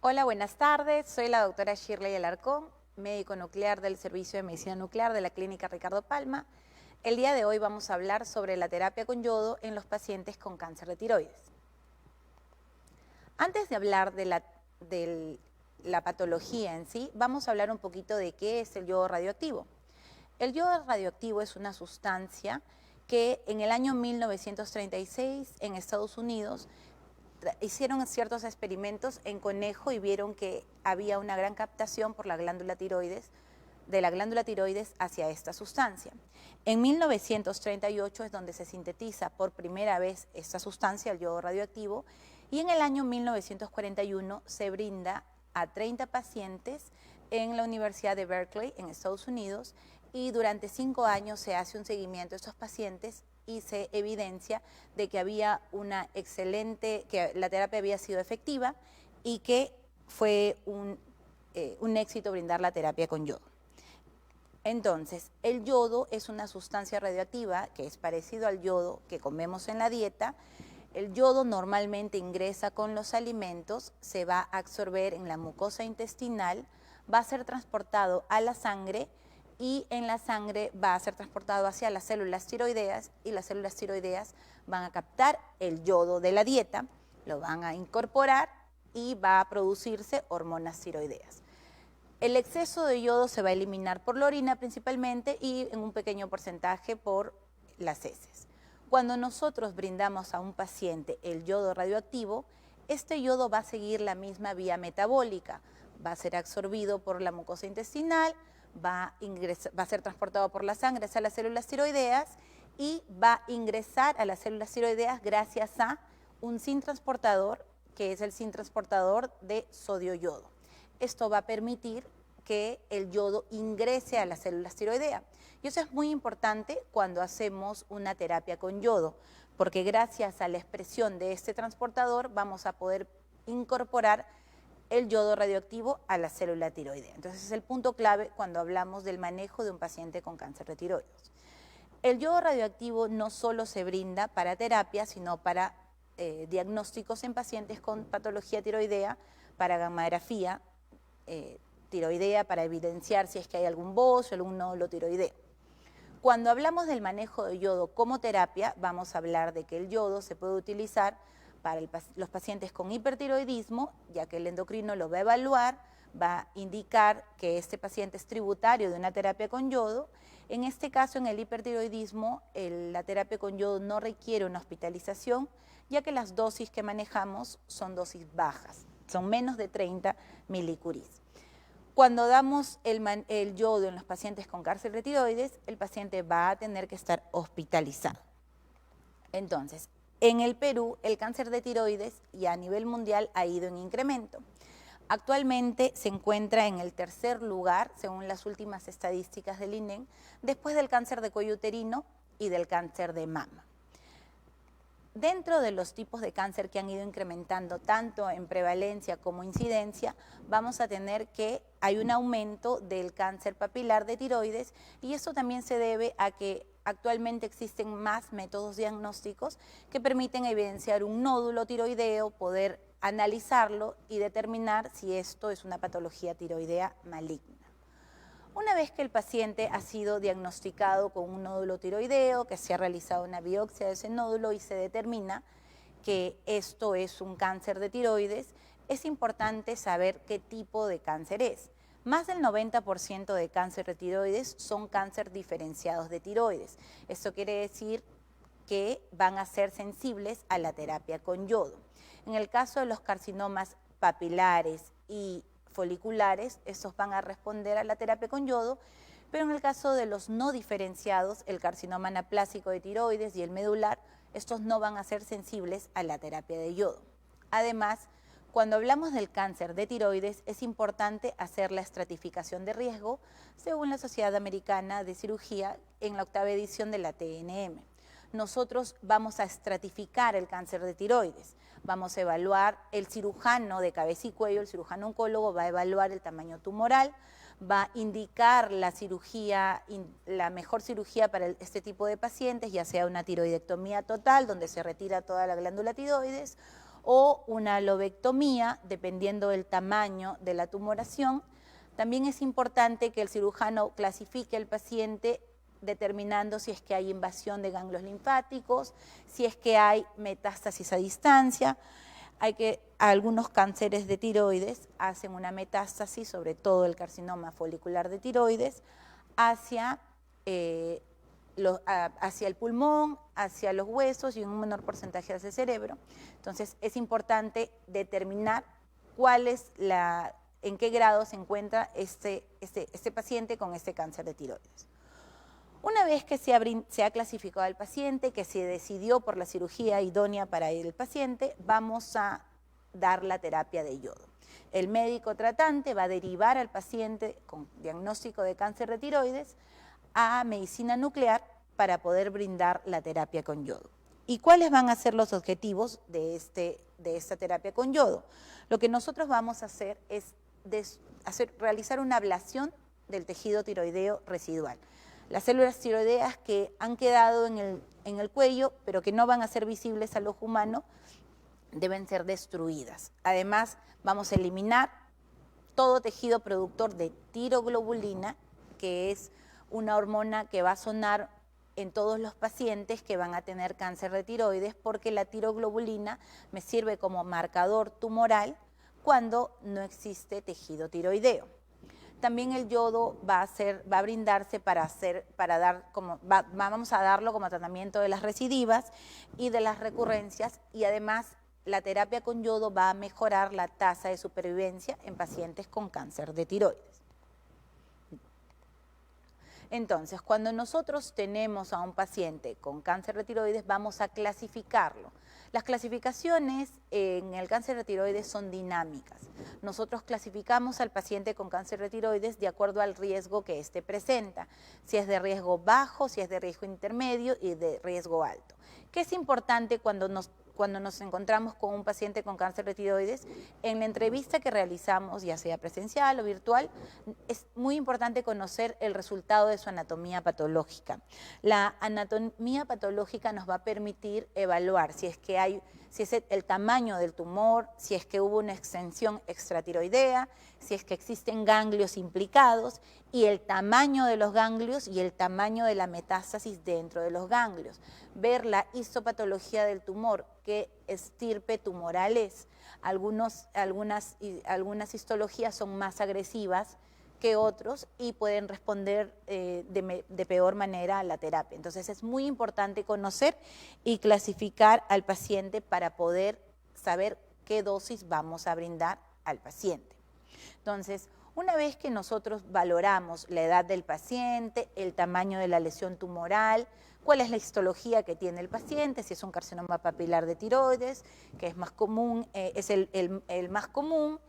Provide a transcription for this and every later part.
Hola, buenas tardes. Soy la doctora Shirley Alarcón, médico nuclear del Servicio de Medicina Nuclear de la Clínica Ricardo Palma. El día de hoy vamos a hablar sobre la terapia con yodo en los pacientes con cáncer de tiroides. Antes de hablar de la patología en sí, vamos a hablar un poquito de qué es el yodo radioactivo. El yodo radioactivo es una sustancia que en el año 1936 en Estados Unidos hicieron ciertos experimentos en conejo y vieron que había una gran captación por la glándula tiroides, de la glándula tiroides hacia esta sustancia. En 1938 es donde se sintetiza por primera vez esta sustancia, el yodo radioactivo, y en el año 1941 se brinda a 30 pacientes en la Universidad de Berkeley, en Estados Unidos, y durante 5 años se hace un seguimiento de estos pacientes y se evidencia de que había que la terapia había sido efectiva y que fue un éxito brindar la terapia con yodo. Entonces, el yodo es una sustancia radioactiva que es parecido al yodo que comemos en la dieta. El yodo normalmente ingresa con los alimentos, se va a absorber en la mucosa intestinal, va a ser transportado a la sangre y en la sangre va a ser transportado hacia las células tiroideas y las células tiroideas van a captar el yodo de la dieta, lo van a incorporar y va a producirse hormonas tiroideas. El exceso de yodo se va a eliminar por la orina principalmente y en un pequeño porcentaje por las heces. Cuando nosotros brindamos a un paciente el yodo radioactivo, este yodo va a seguir la misma vía metabólica, va a ser absorbido por la mucosa intestinal, va a ser transportado por la sangre hacia las células tiroideas y va a ingresar a las células tiroideas gracias a un SIN transportador, que es el SIN transportador de sodio-yodo. Esto va a permitir que el yodo ingrese a las células tiroideas. Y eso es muy importante cuando hacemos una terapia con yodo, porque gracias a la expresión de este transportador vamos a poder incorporar el yodo radioactivo a la célula tiroidea. Entonces es el punto clave cuando hablamos del manejo de un paciente con cáncer de tiroides. El yodo radioactivo no solo se brinda para terapia, sino para diagnósticos en pacientes con patología tiroidea, para gammagrafía tiroidea, para evidenciar si es que hay algún bocio o algún nódulo tiroideo. Cuando hablamos del manejo de yodo como terapia, vamos a hablar de que el yodo se puede utilizar para los pacientes con hipertiroidismo, ya que el endocrino lo va a evaluar, va a indicar que este paciente es tributario de una terapia con yodo. En este caso, en el hipertiroidismo, la terapia con yodo no requiere una hospitalización, ya que las dosis que manejamos son dosis bajas, son menos de 30 milicuries. Cuando damos el yodo en los pacientes con cáncer de tiroides, el paciente va a tener que estar hospitalizado. Entonces, en el Perú, el cáncer de tiroides y a nivel mundial ha ido en incremento. Actualmente se encuentra en el tercer lugar, según las últimas estadísticas del INEN, después del cáncer de cuello uterino y del cáncer de mama. Dentro de los tipos de cáncer que han ido incrementando tanto en prevalencia como incidencia, vamos a tener que hay un aumento del cáncer papilar de tiroides y esto también se debe a que actualmente existen más métodos diagnósticos que permiten evidenciar un nódulo tiroideo, poder analizarlo y determinar si esto es una patología tiroidea maligna. Una vez que el paciente ha sido diagnosticado con un nódulo tiroideo, que se ha realizado una biopsia de ese nódulo y se determina que esto es un cáncer de tiroides, es importante saber qué tipo de cáncer es. Más del 90% de cáncer de tiroides son cáncer diferenciados de tiroides. Esto quiere decir que van a ser sensibles a la terapia con yodo. En el caso de los carcinomas papilares y foliculares, estos van a responder a la terapia con yodo, pero en el caso de los no diferenciados, el carcinoma anaplásico de tiroides y el medular, estos no van a ser sensibles a la terapia de yodo. Además, cuando hablamos del cáncer de tiroides, es importante hacer la estratificación de riesgo según la Sociedad Americana de Cirugía en la 8ª edición de la TNM. Nosotros vamos a estratificar el cáncer de tiroides. Vamos a evaluar el cirujano de cabeza y cuello, el cirujano oncólogo va a evaluar el tamaño tumoral, va a indicar la cirugía, la mejor cirugía para este tipo de pacientes, ya sea una tiroidectomía total, donde se retira toda la glándula tiroides, o una lobectomía, dependiendo del tamaño de la tumoración. También es importante que el cirujano clasifique al paciente determinando si es que hay invasión de ganglios linfáticos, si es que hay metástasis a distancia. Algunos cánceres de tiroides hacen una metástasis, sobre todo el carcinoma folicular de tiroides, hacia el pulmón, hacia los huesos y en un menor porcentaje hacia el cerebro. Entonces es importante determinar en qué grado se encuentra este paciente con este cáncer de tiroides. Una vez que se ha clasificado al paciente, que se decidió por la cirugía idónea para el paciente, vamos a dar la terapia de yodo. El médico tratante va a derivar al paciente con diagnóstico de cáncer de tiroides a medicina nuclear para poder brindar la terapia con yodo. ¿Y cuáles van a ser los objetivos de esta terapia con yodo? Lo que nosotros vamos a hacer es realizar una ablación del tejido tiroideo residual. Las células tiroideas que han quedado en el cuello, pero que no van a ser visibles al ojo humano, deben ser destruidas. Además, vamos a eliminar todo tejido productor de tiroglobulina, que es una hormona que va a sonar en todos los pacientes que van a tener cáncer de tiroides, porque la tiroglobulina me sirve como marcador tumoral cuando no existe tejido tiroideo. También el yodo va a brindarse vamos a darlo como tratamiento de las recidivas y de las recurrencias, y además la terapia con yodo va a mejorar la tasa de supervivencia en pacientes con cáncer de tiroides. Entonces, cuando nosotros tenemos a un paciente con cáncer de tiroides, vamos a clasificarlo. Las clasificaciones en el cáncer de tiroides son dinámicas. Nosotros clasificamos al paciente con cáncer de tiroides de acuerdo al riesgo que éste presenta, si es de riesgo bajo, si es de riesgo intermedio y de riesgo alto. ¿Qué es importante cuando nos encontramos con un paciente con cáncer de tiroides? En la entrevista que realizamos, ya sea presencial o virtual, es muy importante conocer el resultado de su anatomía patológica. La anatomía patológica nos va a permitir evaluar si es el tamaño del tumor, si es que hubo una extensión extratiroidea, si es que existen ganglios implicados, y el tamaño de los ganglios y el tamaño de la metástasis dentro de los ganglios. Ver la histopatología del tumor, qué estirpe tumoral es. Algunas histologías son más agresivas que otros y pueden responder de peor manera a la terapia. Entonces es muy importante conocer y clasificar al paciente para poder saber qué dosis vamos a brindar al paciente. Entonces, una vez que nosotros valoramos la edad del paciente, el tamaño de la lesión tumoral, cuál es la histología que tiene el paciente, si es un carcinoma papilar de tiroides, que es más común, es el más común,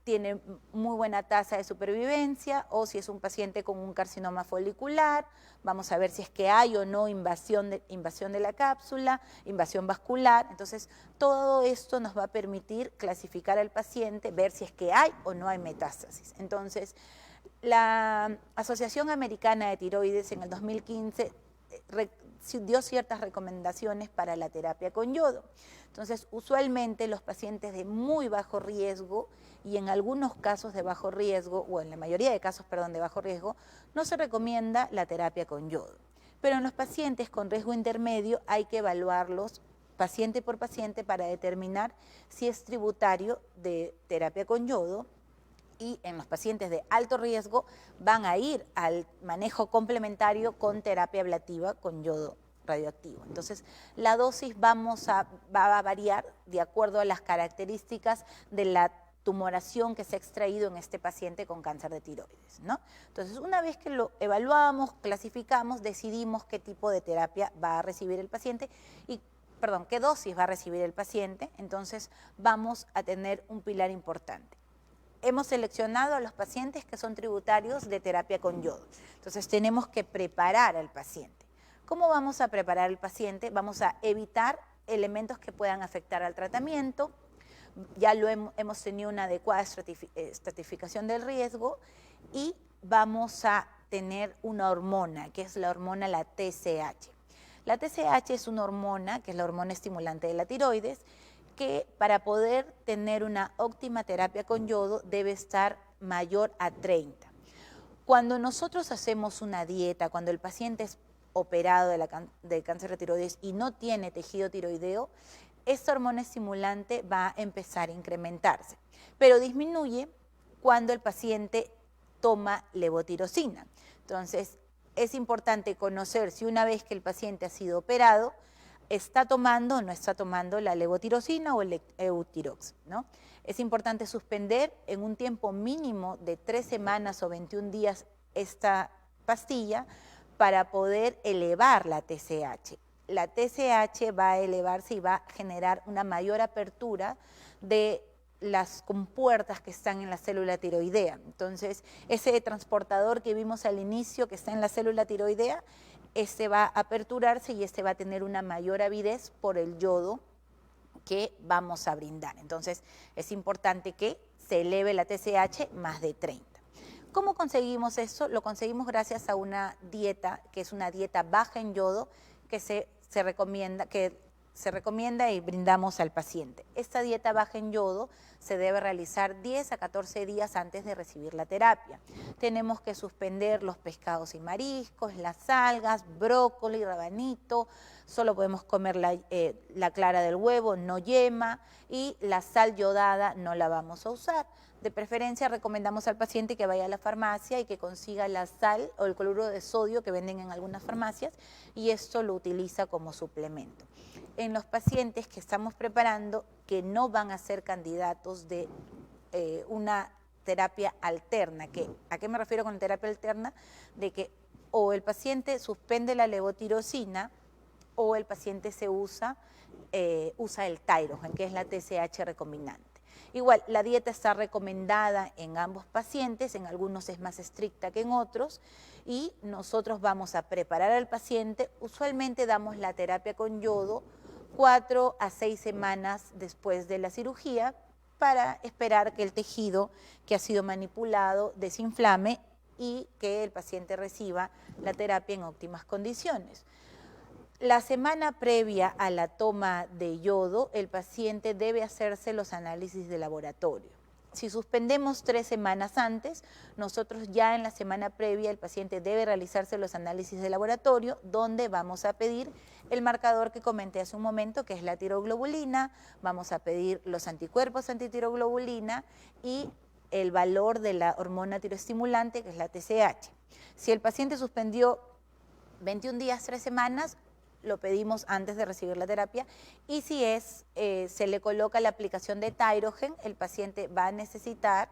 tiene muy buena tasa de supervivencia, o si es un paciente con un carcinoma folicular, vamos a ver si es que hay o no invasión de la cápsula, invasión vascular. Entonces, todo esto nos va a permitir clasificar al paciente, ver si es que hay o no hay metástasis. Entonces, la Asociación Americana de Tiroides en el 2015 dio ciertas recomendaciones para la terapia con yodo. Entonces, usualmente los pacientes de muy bajo riesgo y en algunos casos de bajo riesgo, o en la mayoría de casos, perdón, de bajo riesgo, no se recomienda la terapia con yodo. Pero en los pacientes con riesgo intermedio hay que evaluarlos paciente por paciente para determinar si es tributario de terapia con yodo, y en los pacientes de alto riesgo van a ir al manejo complementario con terapia ablativa con yodo radioactivo. Entonces, la dosis va a variar de acuerdo a las características de la tumoración que se ha extraído en este paciente con cáncer de tiroides, ¿no? Entonces, una vez que lo evaluamos, clasificamos, decidimos qué tipo de terapia va a recibir el paciente qué dosis va a recibir el paciente. Entonces, vamos a tener un pilar importante. Hemos seleccionado a los pacientes que son tributarios de terapia con yodo. Entonces, tenemos que preparar al paciente. ¿Cómo vamos a preparar al paciente? Vamos a evitar elementos que puedan afectar al tratamiento. Ya hemos tenido una adecuada estratificación del riesgo, y vamos a tener una hormona, que es la hormona, la TSH. La TSH es una hormona, que es la hormona estimulante de la tiroides, que para poder tener una óptima terapia con yodo debe estar mayor a 30. Cuando nosotros hacemos una dieta, cuando el paciente es operado de cáncer de tiroides y no tiene tejido tiroideo, esta hormona estimulante va a empezar a incrementarse, pero disminuye cuando el paciente toma levotirosina. Entonces, es importante conocer si una vez que el paciente ha sido operado, está tomando o no está tomando la levotirosina o el Eutirox, ¿no? Es importante suspender en un tiempo mínimo de 3 semanas o 21 días esta pastilla para poder elevar la TSH. La TSH va a elevarse y va a generar una mayor apertura de las compuertas que están en la célula tiroidea. Entonces, ese transportador que vimos al inicio que está en la célula tiroidea, este va a aperturarse y este va a tener una mayor avidez por el yodo que vamos a brindar. Entonces, es importante que se eleve la TSH más de 30. ¿Cómo conseguimos eso? Lo conseguimos gracias a una dieta, que es una dieta baja en yodo, que se recomienda y brindamos al paciente. Esta dieta baja en yodo se debe realizar 10 a 14 días antes de recibir la terapia. Tenemos que suspender los pescados y mariscos, las algas, brócoli, rabanito, solo podemos comer la clara del huevo, no yema, y la sal yodada no la vamos a usar. De preferencia recomendamos al paciente que vaya a la farmacia y que consiga la sal o el cloruro de sodio que venden en algunas farmacias y esto lo utiliza como suplemento. En los pacientes que estamos preparando que no van a ser candidatos de una terapia alterna, ¿a qué me refiero con terapia alterna? De que o el paciente suspende la levotirosina o el paciente usa el Thyrogen, que es la TSH recombinante. Igual, la dieta está recomendada en ambos pacientes, en algunos es más estricta que en otros, y nosotros vamos a preparar al paciente, usualmente damos la terapia con yodo 4 a 6 semanas después de la cirugía para esperar que el tejido que ha sido manipulado desinflame y que el paciente reciba la terapia en óptimas condiciones. La semana previa a la toma de yodo, el paciente debe hacerse los análisis de laboratorio. Si suspendemos 3 semanas antes, nosotros ya en la semana previa el paciente debe realizarse los análisis de laboratorio, donde vamos a pedir el marcador que comenté hace un momento, que es la tiroglobulina, vamos a pedir los anticuerpos antitiroglobulina y el valor de la hormona tiroestimulante, que es la TSH. Si el paciente suspendió 21 días, 3 semanas, lo pedimos antes de recibir la terapia, y si se le coloca la aplicación de Thyrogen, el paciente va a necesitar,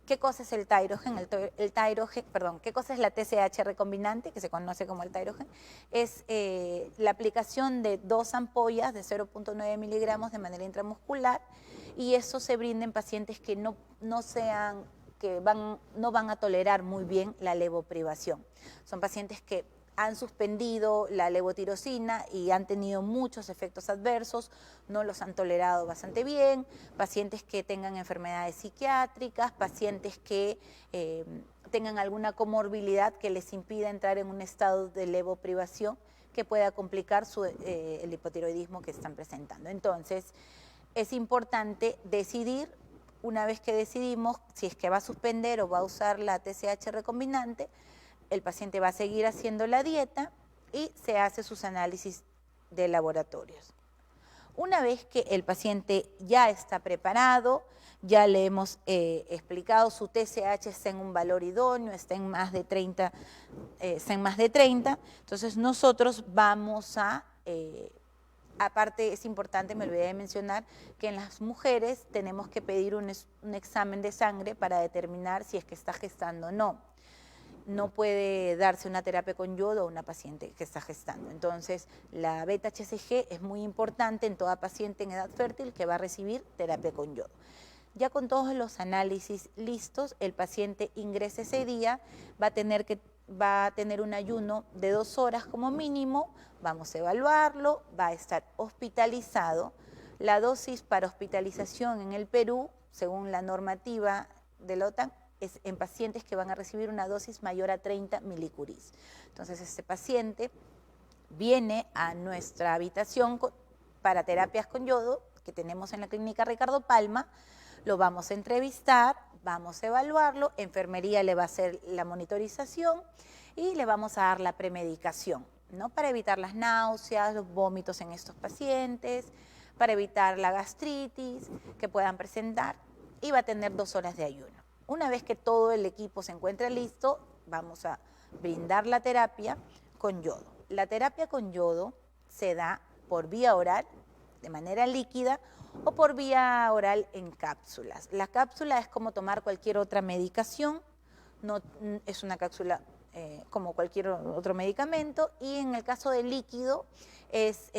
¿qué cosa es el Thyrogen? ¿Qué cosa es la TSH recombinante, que se conoce como el Thyrogen? Es la aplicación de 2 ampollas de 0.9 miligramos de manera intramuscular, y eso se brinda en pacientes que no van a tolerar muy bien la levoprivación. Son pacientes que han suspendido la levotirosina y han tenido muchos efectos adversos, no los han tolerado bastante bien, pacientes que tengan enfermedades psiquiátricas, pacientes que tengan alguna comorbilidad que les impida entrar en un estado de levoprivación que pueda complicar el hipotiroidismo que están presentando. Entonces, es importante decidir, una vez que decidimos si es que va a suspender o va a usar la TSH recombinante, el paciente va a seguir haciendo la dieta y se hace sus análisis de laboratorios. Una vez que el paciente ya está preparado, ya le hemos explicado, su TSH está en un valor idóneo, está en más de 30, entonces nosotros vamos a, aparte es importante, me olvidé de mencionar, que en las mujeres tenemos que pedir un examen de sangre para determinar si es que está gestando o no. No puede darse una terapia con yodo a una paciente que está gestando. Entonces, la beta-HCG es muy importante en toda paciente en edad fértil que va a recibir terapia con yodo. Ya con todos los análisis listos, el paciente ingresa ese día, va a tener un ayuno de 2 horas como mínimo, vamos a evaluarlo, va a estar hospitalizado. La dosis para hospitalización en el Perú, según la normativa de la OTAN, es en pacientes que van a recibir una dosis mayor a 30 milicuris. Entonces, este paciente viene a nuestra habitación para terapias con yodo, que tenemos en la clínica Ricardo Palma, lo vamos a entrevistar, vamos a evaluarlo, enfermería le va a hacer la monitorización y le vamos a dar la premedicación, ¿no? Para evitar las náuseas, los vómitos en estos pacientes, para evitar la gastritis que puedan presentar, y va a tener 2 horas de ayuno. Una vez que todo el equipo se encuentre listo, vamos a brindar la terapia con yodo. La terapia con yodo se da por vía oral, de manera líquida, o por vía oral en cápsulas. La cápsula es como tomar cualquier otra medicación, no es una cápsula como cualquier otro medicamento, y en el caso del líquido es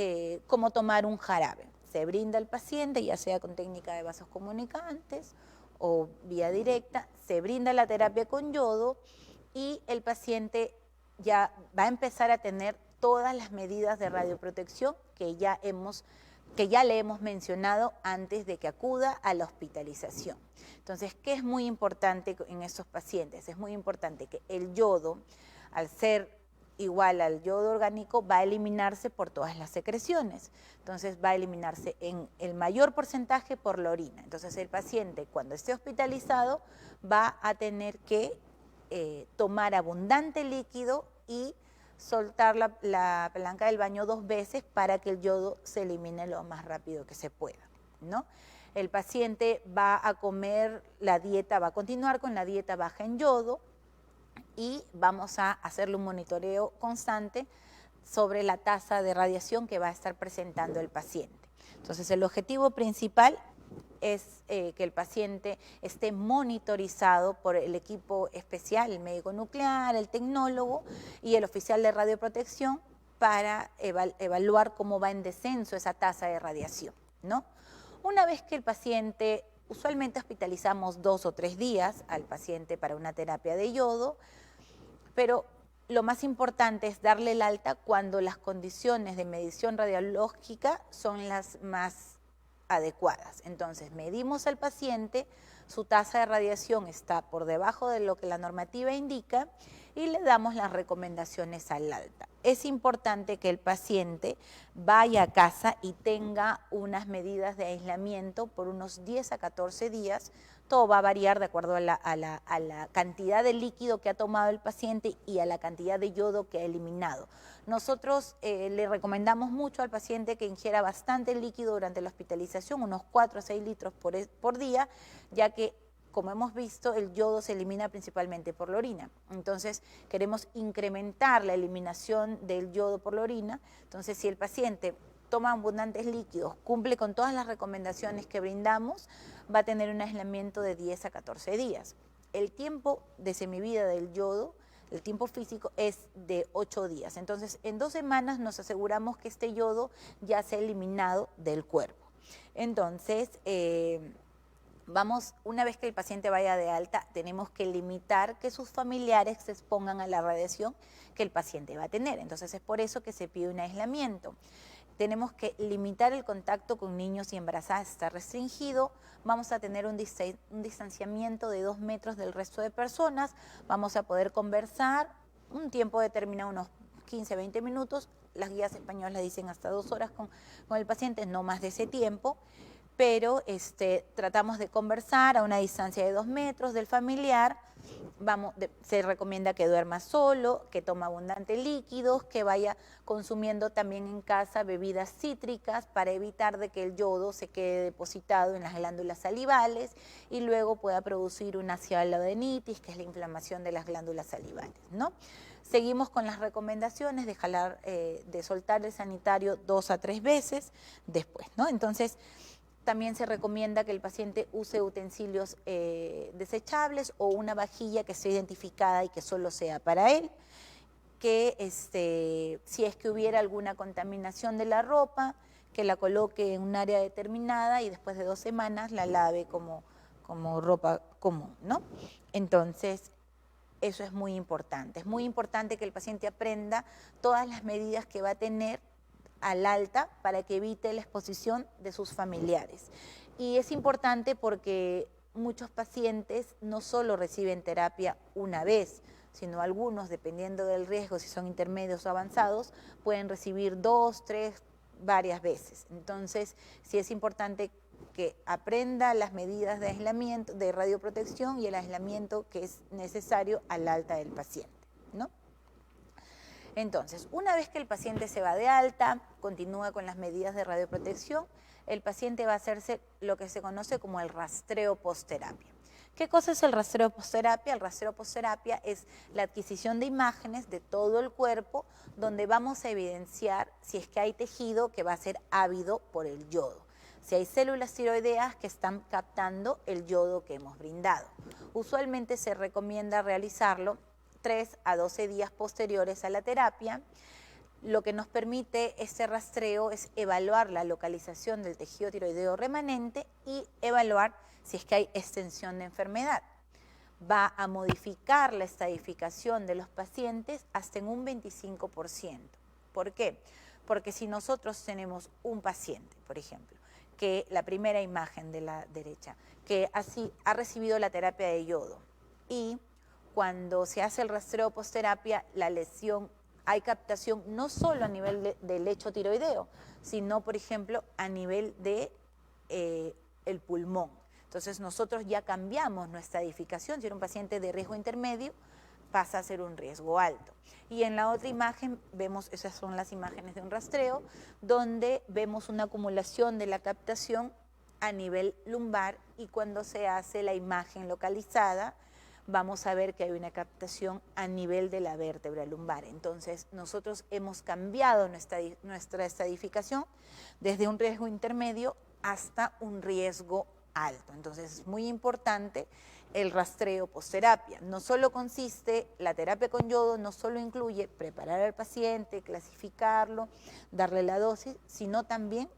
como tomar un jarabe. Se brinda al paciente, ya sea con técnica de vasos comunicantes o vía directa, se brinda la terapia con yodo y el paciente ya va a empezar a tener todas las medidas de radioprotección que ya le hemos mencionado antes de que acuda a la hospitalización. Entonces, ¿qué es muy importante en estos pacientes? Es muy importante que el yodo, al ser igual al yodo orgánico, va a eliminarse por todas las secreciones. Entonces, va a eliminarse en el mayor porcentaje por la orina. Entonces, el paciente, cuando esté hospitalizado, va a tener que tomar abundante líquido y soltar la palanca del baño 2 veces para que el yodo se elimine lo más rápido que se pueda, ¿no? El paciente va a comer la dieta, va a continuar con la dieta baja en yodo y vamos a hacerle un monitoreo constante sobre la tasa de radiación que va a estar presentando el paciente. Entonces, el objetivo principal es que el paciente esté monitorizado por el equipo especial, el médico nuclear, el tecnólogo y el oficial de radioprotección para evaluar cómo va en descenso esa tasa de radiación, ¿no? Una vez que el paciente, usualmente hospitalizamos 2 o 3 días al paciente para una terapia de yodo, pero lo más importante es darle el alta cuando las condiciones de medición radiológica son las más adecuadas. Entonces, medimos al paciente, su tasa de radiación está por debajo de lo que la normativa indica y le damos las recomendaciones al alta. Es importante que el paciente vaya a casa y tenga unas medidas de aislamiento por unos 10 a 14 días. Todo va a variar de acuerdo a la cantidad de líquido que ha tomado el paciente y a la cantidad de yodo que ha eliminado. Nosotros le recomendamos mucho al paciente que ingiera bastante líquido durante la hospitalización, unos 4 a 6 litros por día, ya que, como hemos visto, el yodo se elimina principalmente por la orina. Entonces, queremos incrementar la eliminación del yodo por la orina. Entonces, si el paciente toma abundantes líquidos, cumple con todas las recomendaciones que brindamos, va a tener un aislamiento de 10 a 14 días. El tiempo de semivida del yodo, el tiempo físico, es de 8 días. Entonces, en 2 semanas nos aseguramos que este yodo ya se ha eliminado del cuerpo. Entonces, una vez que el paciente vaya de alta, tenemos que limitar que sus familiares se expongan a la radiación que el paciente va a tener. Entonces, es por eso que se pide un aislamiento. Tenemos que limitar el contacto con niños y embarazadas, está restringido. Vamos a tener un distanciamiento de 2 metros del resto de personas. Vamos a poder conversar un tiempo determinado, unos 15, 20 minutos. Las guías españolas dicen hasta 2 horas con el paciente, no más de ese tiempo. Pero tratamos de conversar a una distancia de 2 metros del familiar. Se recomienda que duerma solo, que tome abundantes líquidos, que vaya consumiendo también en casa bebidas cítricas para evitar de que el yodo se quede depositado en las glándulas salivales y luego pueda producir una cialodenitis, que es la inflamación de las glándulas salivales, ¿no? Seguimos con las recomendaciones de soltar el sanitario 2 a 3 veces después, ¿no? Entonces, también se recomienda que el paciente use utensilios desechables o una vajilla que esté identificada y que solo sea para él, que si es que hubiera alguna contaminación de la ropa, que la coloque en un área determinada y después de 2 semanas la lave como ropa común, ¿no? Entonces, eso es muy importante. Es muy importante que el paciente aprenda todas las medidas que va a tener al alta para que evite la exposición de sus familiares. Y es importante porque muchos pacientes no solo reciben terapia una vez, sino algunos, dependiendo del riesgo, si son intermedios o avanzados, pueden recibir 2, 3 varias veces. Entonces, sí es importante que aprenda las medidas de aislamiento, de radioprotección y el aislamiento que es necesario al alta del paciente, ¿no? Entonces, una vez que el paciente se va de alta, continúa con las medidas de radioprotección, el paciente va a hacerse lo que se conoce como el rastreo postterapia. ¿Qué cosa es el rastreo postterapia? El rastreo postterapia es la adquisición de imágenes de todo el cuerpo donde vamos a evidenciar si es que hay tejido que va a ser ávido por el yodo, si hay células tiroideas que están captando el yodo que hemos brindado. Usualmente se recomienda realizarlo 3 a 12 días posteriores a la terapia. Lo que nos permite este rastreo es evaluar la localización del tejido tiroideo remanente y evaluar si es que hay extensión de enfermedad. Va a modificar la estadificación de los pacientes hasta en un 25%. ¿Por qué? Porque si nosotros tenemos un paciente, por ejemplo, que la primera imagen de la derecha, que así ha recibido la terapia de yodo y cuando se hace el rastreo postterapia, la lesión, hay captación no solo a nivel del lecho tiroideo, sino, por ejemplo, a nivel de el pulmón. Entonces, nosotros ya cambiamos nuestra edificación. Si era un paciente de riesgo intermedio, pasa a ser un riesgo alto. Y en la otra imagen vemos, esas son las imágenes de un rastreo, donde vemos una acumulación de la captación a nivel lumbar y cuando se hace la imagen localizada, vamos a ver que hay una captación a nivel de la vértebra lumbar. Entonces, nosotros hemos cambiado nuestra estadificación desde un riesgo intermedio hasta un riesgo alto. Entonces, es muy importante el rastreo postterapia. No solo consiste, la terapia con yodo no solo incluye preparar al paciente, clasificarlo, darle la dosis, sino también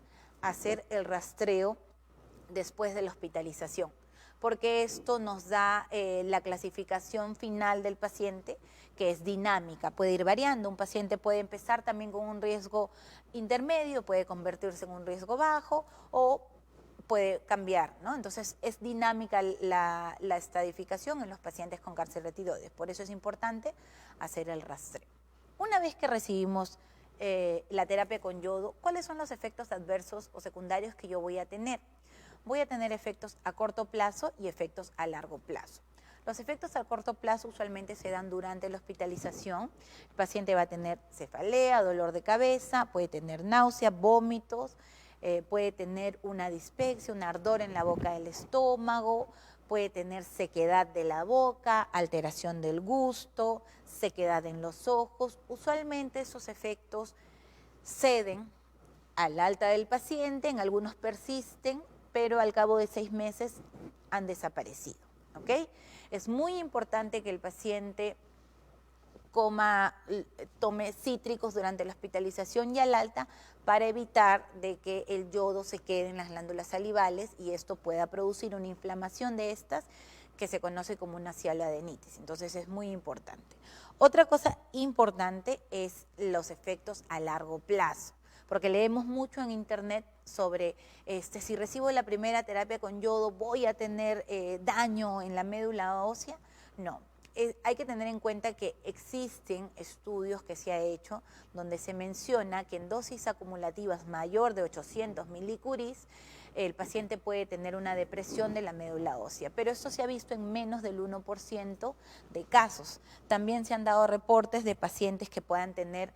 hacer el rastreo después de la hospitalización, porque esto nos da la clasificación final del paciente, que es dinámica, puede ir variando. Un paciente puede empezar también con un riesgo intermedio, puede convertirse en un riesgo bajo o puede cambiar, ¿no? Entonces es dinámica la estadificación en los pacientes con cáncer de tiroides, por eso es importante hacer el rastreo. Una vez que recibimos la terapia con yodo, ¿cuáles son los efectos adversos o secundarios que yo voy a tener? Voy a tener efectos a corto plazo y efectos a largo plazo. Los efectos a corto plazo usualmente se dan durante la hospitalización. El paciente va a tener cefalea, dolor de cabeza, puede tener náusea, vómitos, puede tener una dispepsia, un ardor en la boca del estómago, puede tener sequedad de la boca, alteración del gusto, sequedad en los ojos. Usualmente esos efectos ceden al alta del paciente, en algunos persisten, pero al cabo de 6 meses han desaparecido, ¿ok? Es muy importante que el paciente tome cítricos durante la hospitalización y al alta para evitar de que el yodo se quede en las glándulas salivales y esto pueda producir una inflamación de estas que se conoce como una cialoadenitis. Entonces es muy importante. Otra cosa importante es los efectos a largo plazo, porque leemos mucho en internet sobre si recibo la primera terapia con yodo voy a tener daño en la médula ósea. No, hay que tener en cuenta que existen estudios que se ha hecho donde se menciona que en dosis acumulativas mayor de 800 milicuris el paciente puede tener una depresión de la médula ósea, pero esto se ha visto en menos del 1% de casos. También se han dado reportes de pacientes que puedan tener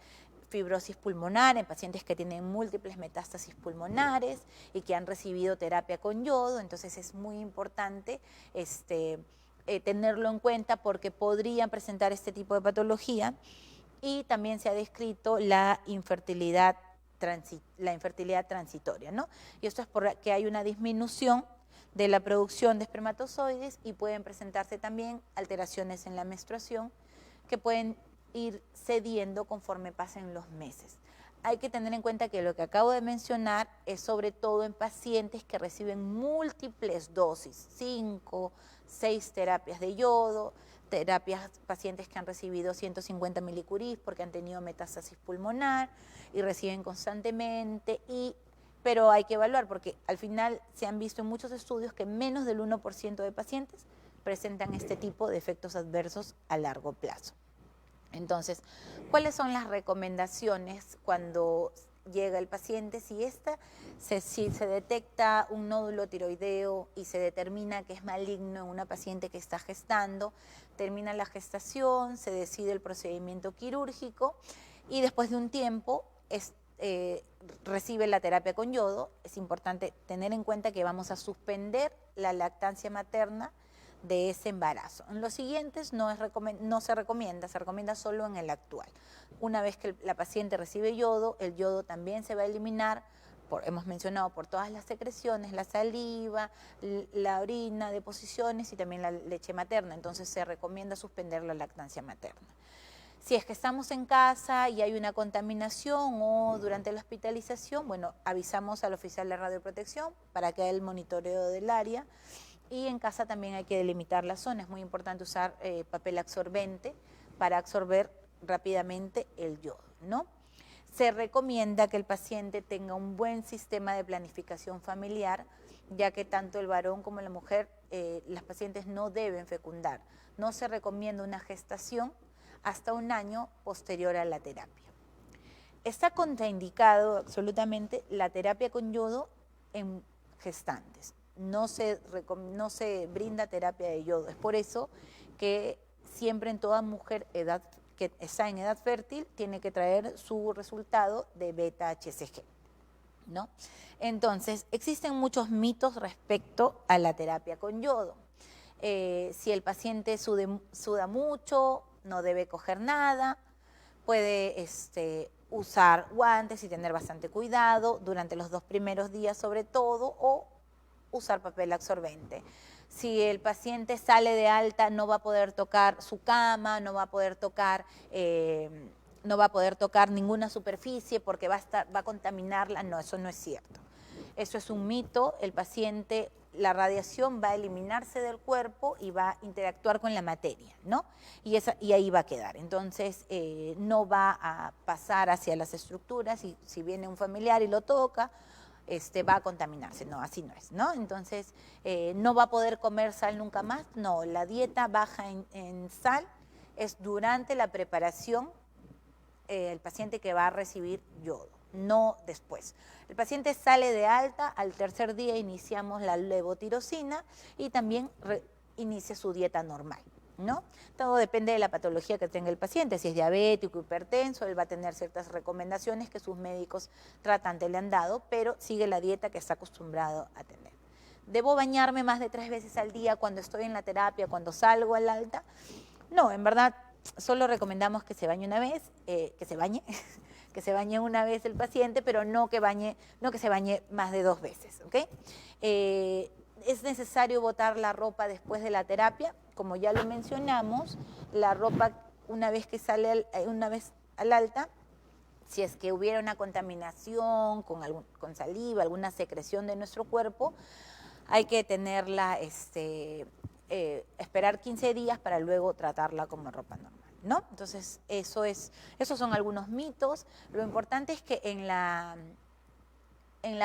fibrosis pulmonar en pacientes que tienen múltiples metástasis pulmonares y que han recibido terapia con yodo. Entonces es muy importante tenerlo en cuenta porque podrían presentar este tipo de patología. Y también se ha descrito la infertilidad transitoria, ¿no? Y esto es porque hay una disminución de la producción de espermatozoides y pueden presentarse también alteraciones en la menstruación que pueden ir cediendo conforme pasen los meses. Hay que tener en cuenta que lo que acabo de mencionar es sobre todo en pacientes que reciben múltiples dosis, 5, 6 terapias de yodo, pacientes que han recibido 150 milicuris porque han tenido metástasis pulmonar y reciben constantemente, pero hay que evaluar porque al final se han visto en muchos estudios que menos del 1% de pacientes presentan este tipo de efectos adversos a largo plazo. Entonces, ¿cuáles son las recomendaciones cuando llega el paciente, si se detecta un nódulo tiroideo y se determina que es maligno en una paciente que está gestando, termina la gestación, se decide el procedimiento quirúrgico y después de un tiempo recibe la terapia con yodo. Es importante tener en cuenta que vamos a suspender la lactancia materna de ese embarazo. En los siguientes no se recomienda solo en el actual. Una vez que la paciente recibe yodo, el yodo también se va a eliminar, hemos mencionado, por todas las secreciones, la saliva, la orina, deposiciones y también la leche materna. Entonces se recomienda suspender la lactancia materna. Si es que estamos en casa y hay una contaminación o durante la hospitalización, bueno, avisamos al oficial de radioprotección para que haga el monitoreo del área. Y en casa también hay que delimitar la zona. Es muy importante usar papel absorbente para absorber rápidamente el yodo, ¿no? Se recomienda que el paciente tenga un buen sistema de planificación familiar, ya que tanto el varón como la mujer, las pacientes no deben fecundar. No se recomienda una gestación hasta un año posterior a la terapia. Está contraindicado absolutamente la terapia con yodo en gestantes. No se brinda terapia de yodo. Es por eso que siempre en toda mujer que está en edad fértil tiene que traer su resultado de beta-HCG, ¿no? Entonces, existen muchos mitos respecto a la terapia con yodo. Si el paciente suda mucho, no debe coger nada, puede usar guantes y tener bastante cuidado durante los 2 primeros días sobre todo, o usar papel absorbente. Si el paciente sale de alta, no va a poder tocar su cama, no va a poder tocar ninguna superficie porque va a contaminarla. No, eso no es cierto. Eso es un mito. El paciente, la radiación va a eliminarse del cuerpo y va a interactuar con la materia, ¿no? Y ahí va a quedar. Entonces, no va a pasar hacia las estructuras, y si viene un familiar y lo toca, va a contaminarse. No, así no es, ¿no? Entonces, no va a poder comer sal nunca más. No, la dieta baja en sal es durante la preparación el paciente que va a recibir yodo, no después. El paciente sale de alta, al tercer día iniciamos la levotirosina y también inicia su dieta normal, ¿no? Todo depende de la patología que tenga el paciente. Si es diabético, hipertenso, él va a tener ciertas recomendaciones que sus médicos tratantes le han dado, pero sigue la dieta que está acostumbrado a tener. ¿Debo bañarme más de 3 veces al día cuando estoy en la terapia, cuando salgo al alta? No, en verdad, solo recomendamos que se bañe una vez, que se bañe una vez el paciente, pero no que se bañe más de 2 veces, ¿ok? Es necesario botar la ropa después de la terapia. Como ya lo mencionamos, la ropa una vez al alta, si es que hubiera una contaminación con saliva, alguna secreción de nuestro cuerpo, hay que tenerla, esperar 15 días para luego tratarla como ropa normal, ¿no? Entonces, esos son algunos mitos. Lo importante es que en la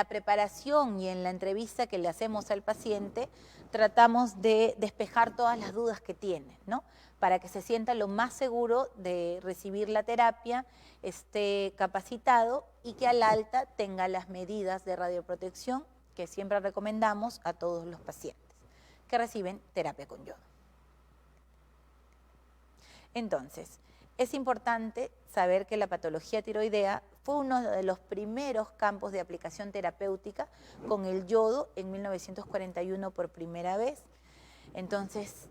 preparación y en la entrevista que le hacemos al paciente, tratamos de despejar todas las dudas que tiene, ¿no? Para que se sienta lo más seguro de recibir la terapia, esté capacitado y que al alta tenga las medidas de radioprotección que siempre recomendamos a todos los pacientes que reciben terapia con yodo. Entonces, es importante saber que la patología tiroidea fue uno de los primeros campos de aplicación terapéutica con el yodo en 1941 por primera vez. Entonces,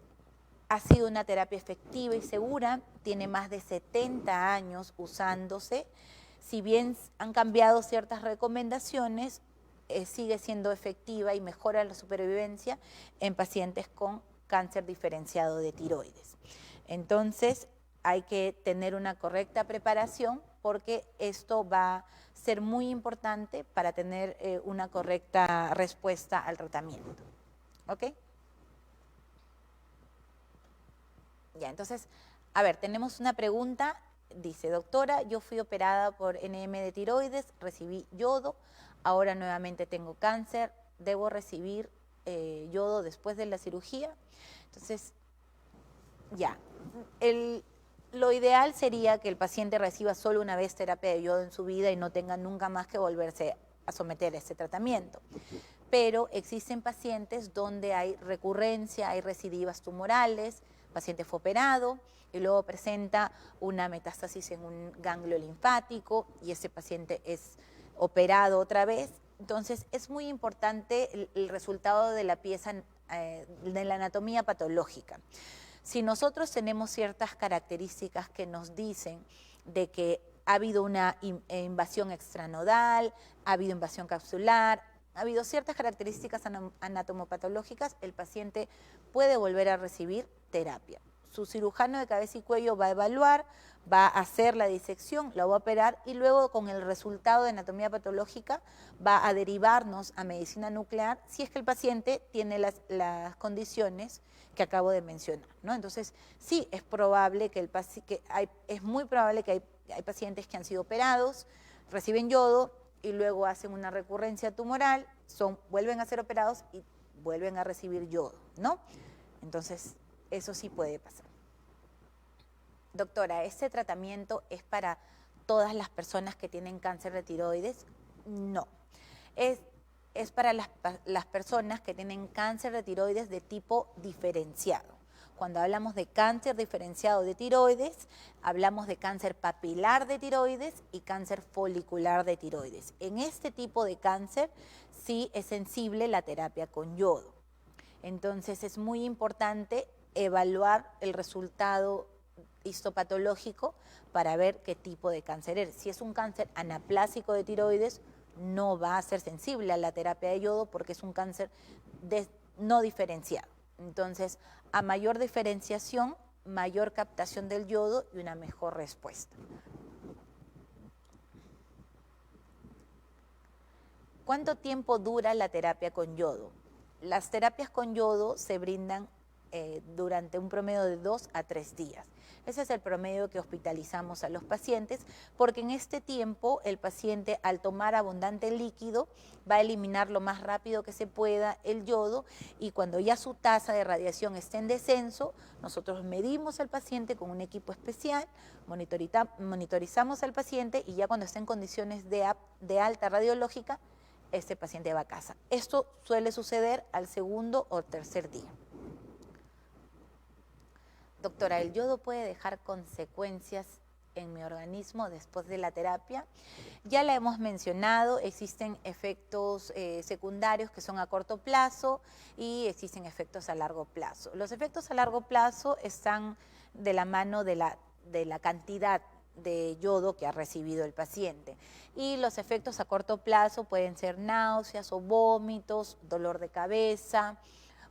ha sido una terapia efectiva y segura, tiene más de 70 años usándose. Si bien han cambiado ciertas recomendaciones, sigue siendo efectiva y mejora la supervivencia en pacientes con cáncer diferenciado de tiroides. Entonces, hay que tener una correcta preparación porque esto va a ser muy importante para tener una correcta respuesta al tratamiento. ¿Ok? Ya, entonces, a ver, tenemos una pregunta. Dice, doctora, yo fui operada por NM de tiroides, recibí yodo, ahora nuevamente tengo cáncer, ¿debo recibir yodo después de la cirugía? Entonces, ya, Lo ideal sería que el paciente reciba solo una vez terapia de yodo en su vida y no tenga nunca más que volverse a someter a ese tratamiento. Pero existen pacientes donde hay recurrencia, hay recidivas tumorales, el paciente fue operado y luego presenta una metástasis en un ganglio linfático y ese paciente es operado otra vez. Entonces es muy importante el resultado de la pieza, de la anatomía patológica. Si nosotros tenemos ciertas características que nos dicen de que ha habido una invasión extranodal, ha habido invasión capsular, ha habido ciertas características anatomopatológicas, el paciente puede volver a recibir terapia. Su cirujano de cabeza y cuello va a evaluar, va a hacer la disección, la va a operar y luego con el resultado de anatomía patológica va a derivarnos a medicina nuclear si es que el paciente tiene las condiciones que acabo de mencionar, ¿no? Entonces, sí, es probable que es muy probable que hay pacientes que han sido operados, reciben yodo y luego hacen una recurrencia tumoral, vuelven a ser operados y vuelven a recibir yodo, ¿no? Entonces, eso sí puede pasar. Doctora, ¿este tratamiento es para todas las personas que tienen cáncer de tiroides? No. Es para las personas que tienen cáncer de tiroides de tipo diferenciado. Cuando hablamos de cáncer diferenciado de tiroides, hablamos de cáncer papilar de tiroides y cáncer folicular de tiroides. En este tipo de cáncer sí es sensible la terapia con yodo. Entonces es muy importante evaluar el resultado histopatológico para ver qué tipo de cáncer es. Si es un cáncer anaplásico de tiroides, no va a ser sensible a la terapia de yodo porque es un cáncer no diferenciado. Entonces, a mayor diferenciación, mayor captación del yodo y una mejor respuesta. ¿Cuánto tiempo dura la terapia con yodo? Las terapias con yodo se brindan durante un promedio de 2 a 3 días. Ese es el promedio que hospitalizamos a los pacientes, porque en este tiempo el paciente, al tomar abundante líquido, va a eliminar lo más rápido que se pueda el yodo y cuando ya su tasa de radiación esté en descenso, nosotros medimos al paciente con un equipo especial, monitorizamos al paciente y ya cuando esté en condiciones de alta radiológica, este paciente va a casa. Esto suele suceder al segundo o tercer día. Doctora, ¿el yodo puede dejar consecuencias en mi organismo después de la terapia? Ya la hemos mencionado, existen efectos secundarios que son a corto plazo y existen efectos a largo plazo. Los efectos a largo plazo están de la mano de la cantidad de yodo que ha recibido el paciente. Y los efectos a corto plazo pueden ser náuseas o vómitos, dolor de cabeza.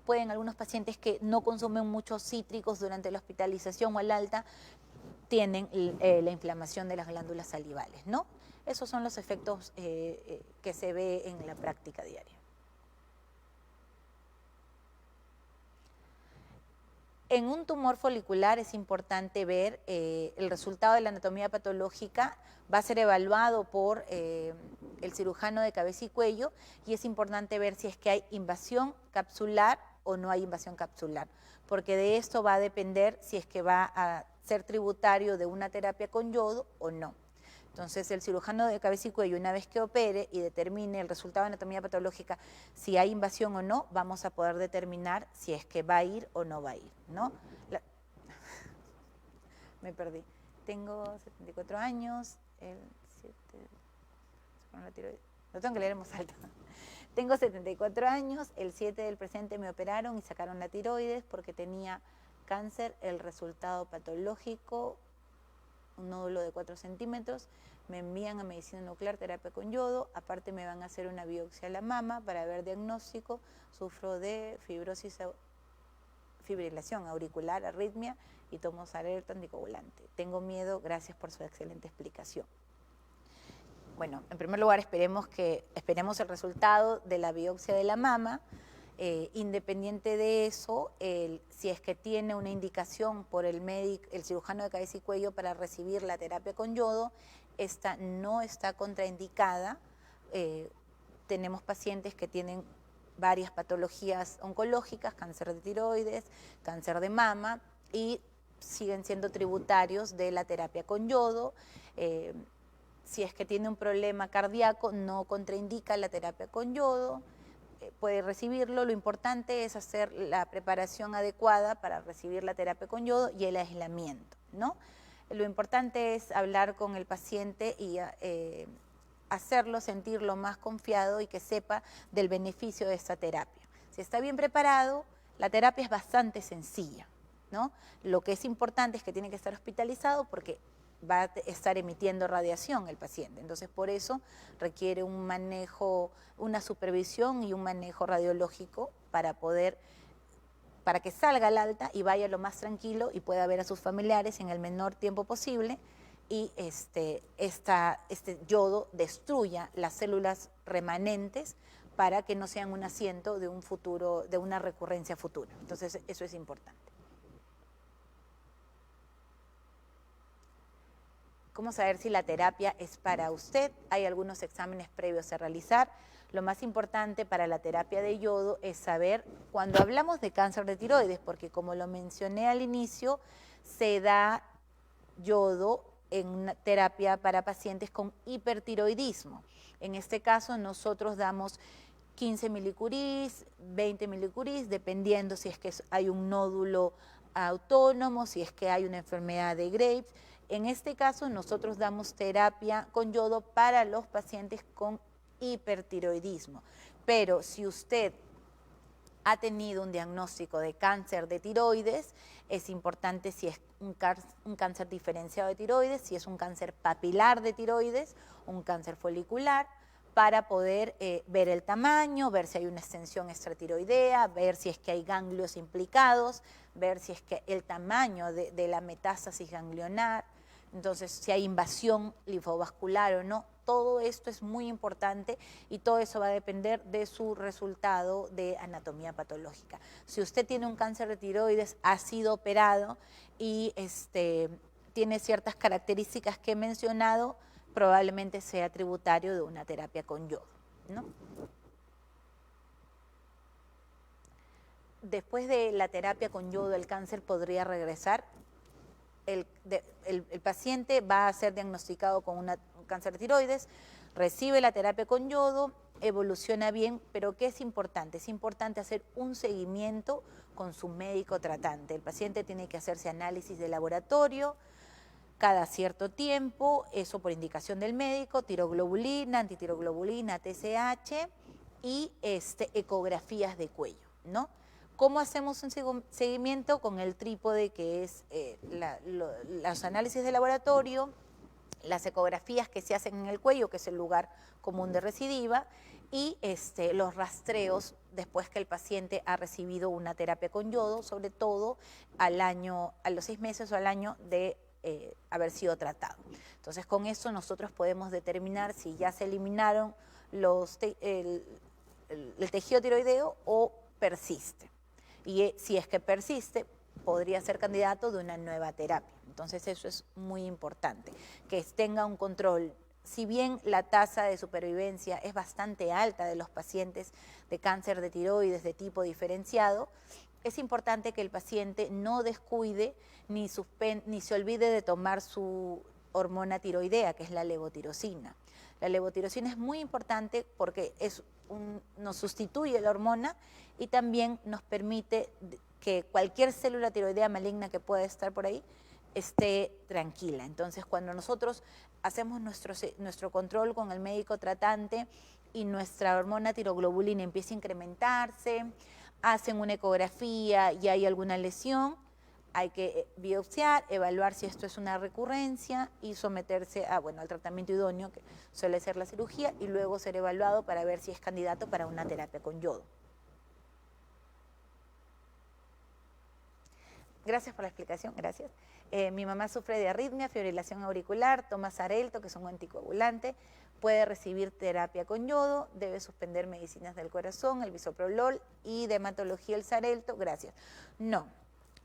Pueden algunos pacientes que no consumen muchos cítricos durante la hospitalización o al alta, tienen la inflamación de las glándulas salivales, ¿no? Esos son los efectos que se ve en la práctica diaria. En un tumor folicular es importante ver el resultado de la anatomía patológica, va a ser evaluado por el cirujano de cabeza y cuello y es importante ver si es que hay invasión capsular o no hay invasión capsular, porque de esto va a depender si es que va a ser tributario de una terapia con yodo o no. Entonces, el cirujano de cabeza y cuello, una vez que opere y determine el resultado de anatomía patológica, si hay invasión o no, vamos a poder determinar si es que va a ir o no va a ir, ¿no? Me perdí. Tengo 74 años, el 7... Lo tengo que leer en voz alta. Tengo 74 años, el 7 del presente me operaron y sacaron la tiroides porque tenía cáncer, el resultado patológico, un nódulo de 4 centímetros, me envían a medicina nuclear, terapia con yodo, aparte me van a hacer una biopsia a la mama para ver diagnóstico, sufro de fibrilación auricular, arritmia y tomo alerta anticoagulante. Tengo miedo, gracias por su excelente explicación. Bueno, en primer lugar esperemos el resultado de la biopsia de la mama. Independiente de eso, si es que tiene una indicación por el cirujano de cabeza y cuello para recibir la terapia con yodo, esta no está contraindicada. Tenemos pacientes que tienen varias patologías oncológicas, cáncer de tiroides, cáncer de mama, y siguen siendo tributarios de la terapia con yodo. Si es que tiene un problema cardíaco, no contraindica la terapia con yodo, puede recibirlo. Lo importante es hacer la preparación adecuada para recibir la terapia con yodo y el aislamiento, ¿no? Lo importante es hablar con el paciente y hacerlo sentirlo más confiado y que sepa del beneficio de esta terapia. Si está bien preparado, la terapia es bastante sencilla, ¿no? Lo que es importante es que tiene que estar hospitalizado porque va a estar emitiendo radiación el paciente. Entonces, por eso requiere un manejo, una supervisión y un manejo radiológico para que salga al alta y vaya lo más tranquilo y pueda ver a sus familiares en el menor tiempo posible y este yodo destruya las células remanentes para que no sean un asiento de un futuro, de una recurrencia futura. Entonces, eso es importante. ¿Cómo saber si la terapia es para usted? Hay algunos exámenes previos a realizar. Lo más importante para la terapia de yodo es saber, cuando hablamos de cáncer de tiroides, porque como lo mencioné al inicio, se da yodo en terapia para pacientes con hipertiroidismo. En este caso nosotros damos 15 milicurís, 20 milicurís, dependiendo si es que hay un nódulo autónomo, si es que hay una enfermedad de Graves. En este caso nosotros damos terapia con yodo para los pacientes con hipertiroidismo. Pero si usted ha tenido un diagnóstico de cáncer de tiroides, es importante si es un cáncer diferenciado de tiroides, si es un cáncer papilar de tiroides, un cáncer folicular, para poder ver el tamaño, ver si hay una extensión extratiroidea, ver si es que hay ganglios implicados, ver si es que el tamaño de la metástasis ganglionar, entonces si hay invasión linfovascular o no. Todo esto es muy importante y todo eso va a depender de su resultado de anatomía patológica. Si usted tiene un cáncer de tiroides, ha sido operado y tiene ciertas características que he mencionado, probablemente sea tributario de una terapia con yodo, ¿no? Después de la terapia con yodo, el cáncer podría regresar. El paciente va a ser diagnosticado con un cáncer de tiroides, recibe la terapia con yodo, evoluciona bien, pero ¿qué es importante? Es importante hacer un seguimiento con su médico tratante. El paciente tiene que hacerse análisis de laboratorio cada cierto tiempo, eso por indicación del médico, tiroglobulina, antitiroglobulina, TSH y ecografías de cuello, ¿no? ¿Cómo hacemos un seguimiento? Con el trípode que es los análisis de laboratorio, las ecografías que se hacen en el cuello, que es el lugar común de recidiva, y los rastreos después que el paciente ha recibido una terapia con yodo, sobre todo a los 6 meses o al año de haber sido tratado. Entonces, con eso nosotros podemos determinar si ya se eliminaron el tejido tiroideo o persiste. Y si es que persiste, podría ser candidato de una nueva terapia. Entonces eso es muy importante, que tenga un control. Si bien la tasa de supervivencia es bastante alta de los pacientes de cáncer de tiroides de tipo diferenciado, es importante que el paciente no descuide ni se olvide de tomar su hormona tiroidea, que es la levotirosina. La levotirosina es muy importante porque nos sustituye la hormona y también nos permite que cualquier célula tiroidea maligna que pueda estar por ahí esté tranquila. Entonces, cuando nosotros hacemos nuestro control con el médico tratante y nuestra hormona tiroglobulina empieza a incrementarse, hacen una ecografía y hay alguna lesión, hay que biopsiar, evaluar si esto es una recurrencia y someterse al tratamiento idóneo, que suele ser la cirugía, y luego ser evaluado para ver si es candidato para una terapia con yodo. Gracias por la explicación, gracias. Mi mamá sufre de arritmia, fibrilación auricular, toma Xarelto, que es un anticoagulante, puede recibir terapia con yodo, debe suspender medicinas del corazón, el bisoprolol y de hematología el Xarelto, gracias. No.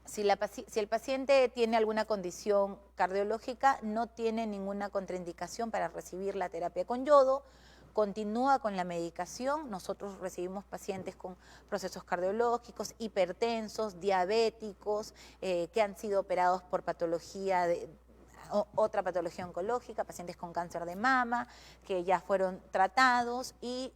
Si el paciente tiene alguna condición cardiológica, no tiene ninguna contraindicación para recibir la terapia con yodo. continúa con la medicación. Nosotros recibimos pacientes con procesos cardiológicos, hipertensos, diabéticos, que han sido operados por patología otra patología oncológica, pacientes con cáncer de mama, que ya fueron tratados y,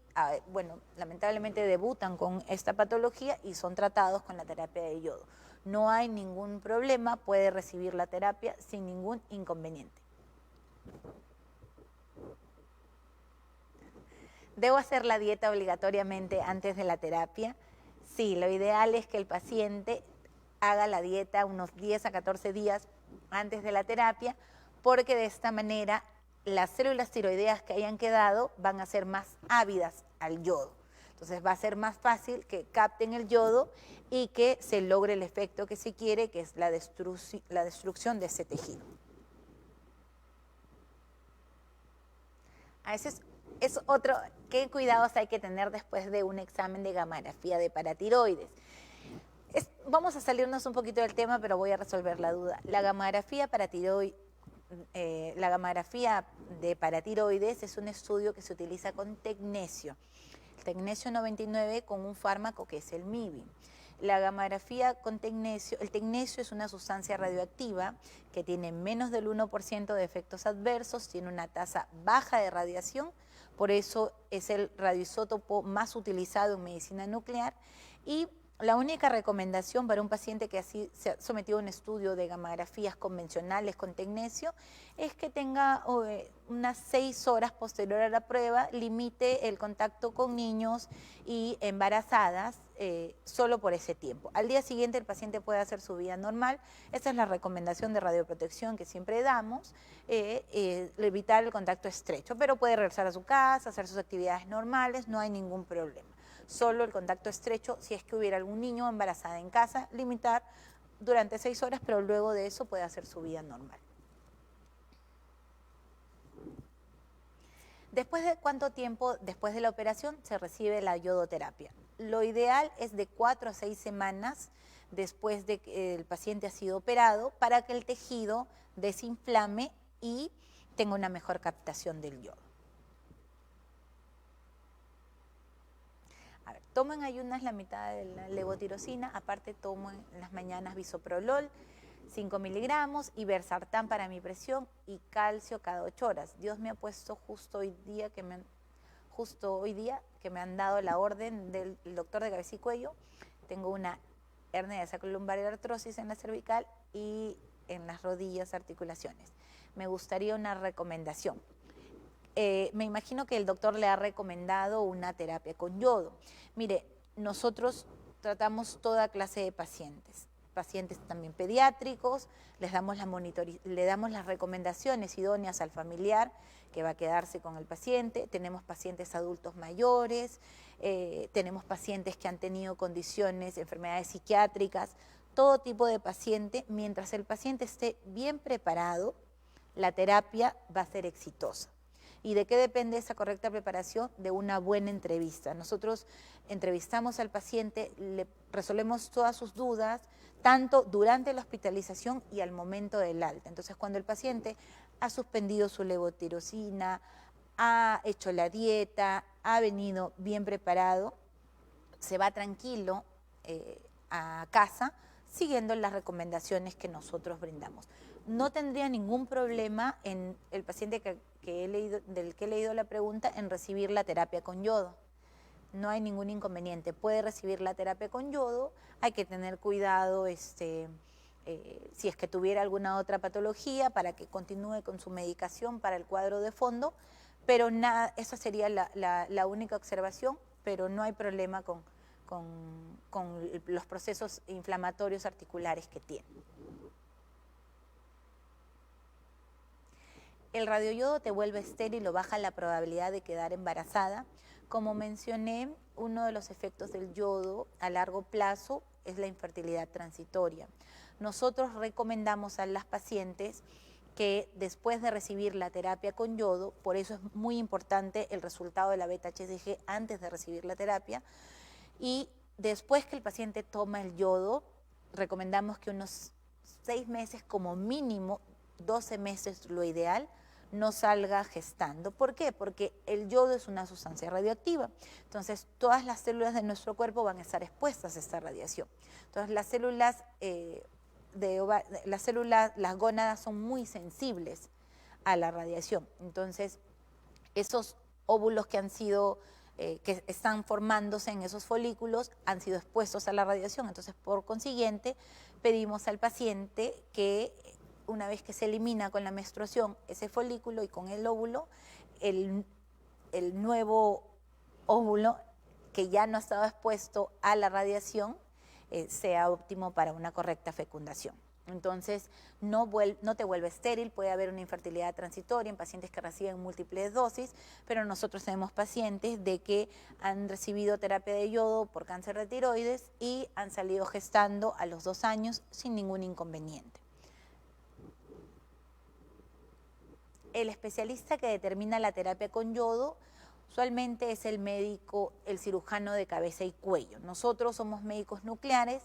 bueno, lamentablemente debutan con esta patología y son tratados con la terapia de yodo. No hay ningún problema, puede recibir la terapia sin ningún inconveniente. ¿Debo hacer la dieta obligatoriamente antes de la terapia? Sí, lo ideal es que el paciente haga la dieta unos 10 a 14 días antes de la terapia, porque de esta manera las células tiroideas que hayan quedado van a ser más ávidas al yodo. Entonces va a ser más fácil que capten el yodo y que se logre el efecto que se quiere, que es la destrucción de ese tejido. A veces es otro, ¿qué cuidados hay que tener después de un examen de gamografía de paratiroides? Vamos a salirnos un poquito del tema, pero voy a resolver la duda. La gamografía de paratiroides es un estudio que se utiliza con tecnesio. El tecnesio 99 con un fármaco que es el MIBI. La gamografía con tecnesio, el tecnesio es una sustancia radioactiva que tiene menos del 1% de efectos adversos, tiene una tasa baja de radiación, por eso es el radioisótopo más utilizado en medicina nuclear, y la única recomendación para un paciente que así se ha sometido a un estudio de gamografías convencionales con tecnesio es que tenga unas 6 horas posterior a la prueba, limite el contacto con niños y embarazadas solo por ese tiempo. Al día siguiente el paciente puede hacer su vida normal. Esa es la recomendación de radioprotección que siempre damos, evitar el contacto estrecho, pero puede regresar a su casa, hacer sus actividades normales, no hay ningún problema. Solo el contacto estrecho, si es que hubiera algún niño embarazada en casa, limitar durante 6 horas, pero luego de eso puede hacer su vida normal. ¿Después de cuánto tiempo después de la operación se recibe la yodoterapia? Lo ideal es de 4 a 6 semanas después de que el paciente ha sido operado para que el tejido desinflame y tenga una mejor captación del yodo. A ver, tomo en ayunas la mitad de la levotirosina, aparte tomo en las mañanas bisoprolol, 5 miligramos, y Ibersartán para mi presión y calcio cada 8 horas. Dios me ha puesto justo hoy día que me han dado la orden del doctor de cabeza y cuello. Tengo una hernia de sacro lumbar y artrosis en la cervical y en las rodillas, articulaciones. Me gustaría una recomendación. Me imagino que el doctor le ha recomendado una terapia con yodo. Mire, nosotros tratamos toda clase de pacientes también pediátricos, le damos las recomendaciones idóneas al familiar que va a quedarse con el paciente, tenemos pacientes adultos mayores, tenemos pacientes que han tenido condiciones, enfermedades psiquiátricas, todo tipo de paciente. Mientras el paciente esté bien preparado, la terapia va a ser exitosa. ¿Y de qué depende esa correcta preparación? De una buena entrevista. Nosotros entrevistamos al paciente, le resolvemos todas sus dudas, tanto durante la hospitalización y al momento del alta. Entonces, cuando el paciente ha suspendido su levotirosina, ha hecho la dieta, ha venido bien preparado, se va tranquilo a casa, siguiendo las recomendaciones que nosotros brindamos. No tendría ningún problema en el paciente del que he leído la pregunta en recibir la terapia con yodo. No hay ningún inconveniente, puede recibir la terapia con yodo. Hay que tener cuidado si es que tuviera alguna otra patología para que continúe con su medicación para el cuadro de fondo, pero nada, esa sería la única observación, pero no hay problema con los procesos inflamatorios articulares que tiene. El radioyodo te vuelve estéril o baja la probabilidad de quedar embarazada. Como mencioné, uno de los efectos del yodo a largo plazo es la infertilidad transitoria. Nosotros recomendamos a las pacientes que después de recibir la terapia con yodo, por eso es muy importante el resultado de la beta-HCG antes de recibir la terapia, y después que el paciente toma el yodo, recomendamos que unos 6 meses como mínimo, 12 meses lo ideal, no salga gestando. ¿Por qué? Porque el yodo es una sustancia radioactiva. Entonces, todas las células de nuestro cuerpo van a estar expuestas a esta radiación. Entonces, las gónadas son muy sensibles a la radiación. Entonces, esos óvulos que están formándose en esos folículos han sido expuestos a la radiación. Entonces, por consiguiente, pedimos al paciente que una vez que se elimina con la menstruación ese folículo y con el óvulo, el nuevo óvulo que ya no ha estado expuesto a la radiación sea óptimo para una correcta fecundación. Entonces, no te vuelve estéril, puede haber una infertilidad transitoria en pacientes que reciben múltiples dosis, pero nosotros tenemos pacientes de que han recibido terapia de yodo por cáncer de tiroides y han salido gestando a los 2 años sin ningún inconveniente. El especialista que determina la terapia con yodo usualmente es el médico, el cirujano de cabeza y cuello. Nosotros somos médicos nucleares,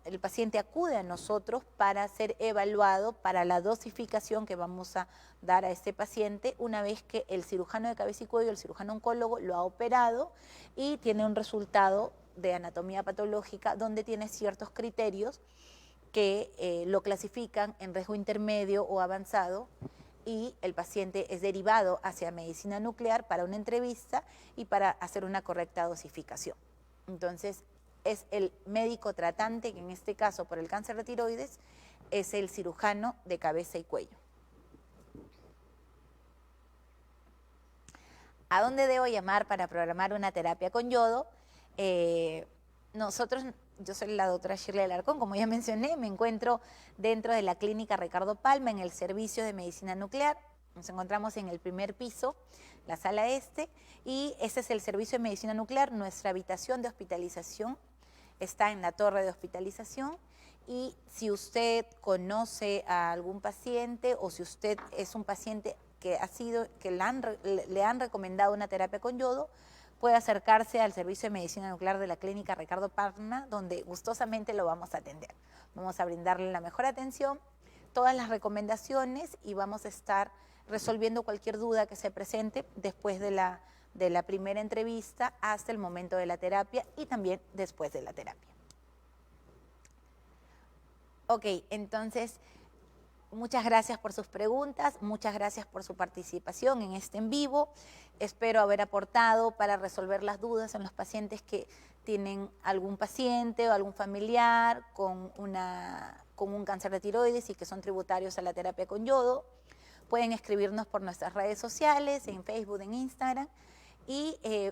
el paciente acude a nosotros para ser evaluado para la dosificación que vamos a dar a este paciente una vez que el cirujano de cabeza y cuello, el cirujano oncólogo, lo ha operado y tiene un resultado de anatomía patológica donde tiene ciertos criterios que lo clasifican en riesgo intermedio o avanzado, y el paciente es derivado hacia medicina nuclear para una entrevista y para hacer una correcta dosificación. Entonces, es el médico tratante, que en este caso por el cáncer de tiroides, es el cirujano de cabeza y cuello. ¿A dónde debo llamar para programar una terapia con yodo? Yo soy la doctora Shirley Alarcón, como ya mencioné, me encuentro dentro de la clínica Ricardo Palma en el servicio de medicina nuclear. Nos encontramos en el primer piso, la sala este, y ese es el servicio de medicina nuclear. Nuestra habitación de hospitalización está en la torre de hospitalización, y si usted conoce a algún paciente o si usted es un paciente que le han recomendado una terapia con yodo, puede acercarse al servicio de medicina nuclear de la clínica Ricardo Palma, donde gustosamente lo vamos a atender. Vamos a brindarle la mejor atención, todas las recomendaciones, y vamos a estar resolviendo cualquier duda que se presente después de la primera entrevista hasta el momento de la terapia y también después de la terapia. Ok, entonces, muchas gracias por sus preguntas, muchas gracias por su participación en este en vivo. Espero haber aportado para resolver las dudas en los pacientes que tienen algún paciente o algún familiar con un cáncer de tiroides y que son tributarios a la terapia con yodo. Pueden escribirnos por nuestras redes sociales, en Facebook, en Instagram,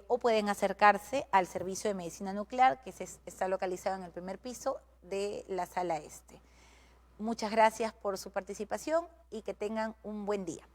o pueden acercarse al servicio de medicina nuclear, que está localizado en el primer piso de la sala este. Muchas gracias por su participación y que tengan un buen día.